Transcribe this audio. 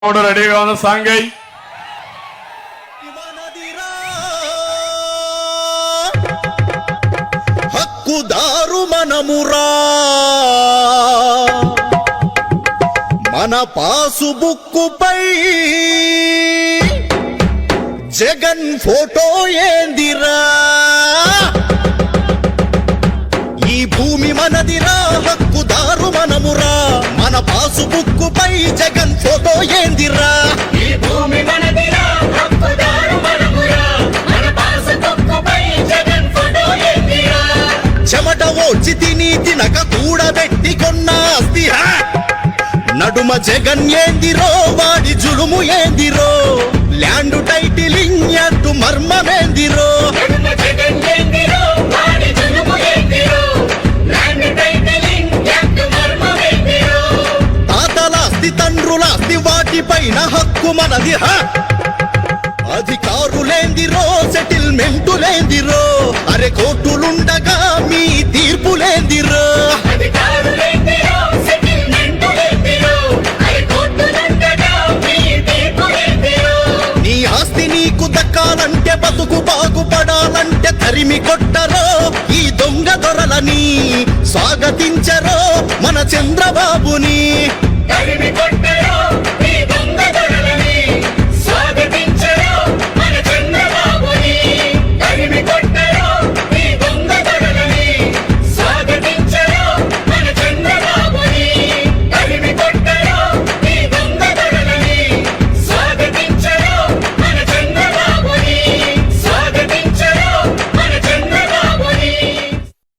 రెడీగా ఉన్న సాంగై హక్కుదారు మనమురా మన పాసు బుక్కుపై జగన్ ఫోటో ఏందిరా ఈ భూమి మనదిరా హక్కుదారు మనమురా మన పాసు బుక్కుపై జగన్ ఫోటో ఏందిరా ఈ భూమి మనదిరా హక్కుదారు మనమురా మన పాసు బుక్కుపై జగన్ ఫోటో ఏందిరా చెమట ఓచి తినక కూడబెట్టి కొన్న ఆస్తి నడుమ జగన్ ఏందిరో వాడి జులుము ఏందిరో ల్యాండ్ టైటిలింగ్ యాక్ట్ మర్మమేందిరో నడుమ జగన్ ఏందిరో వాడి జులుము ఏందిరో ల్యాండ్ టైటిలింగ్ యాక్ట్ మర్మమేందిరో తాతలాస్తి తండ్రులాస్తి వాటిపైన హక్కు మనది అధికారులేందిరో సెటిల్మెంటులేందిరో అరే కోర్టులుండగా మీ తీర్పులేందిరో అధికారులేందిరో సెటిల్మెంటులేందిరో అరే కోర్టులుండగా మీ తీర్పులేందిరో నీ ఆస్తి నీకు దక్కాలంటే బతుకు బాగుపడాలంటే తరిమి కొట్టరో ఈ దొంగ దొరలని స్వాగతించరో మన చంద్రబాబుని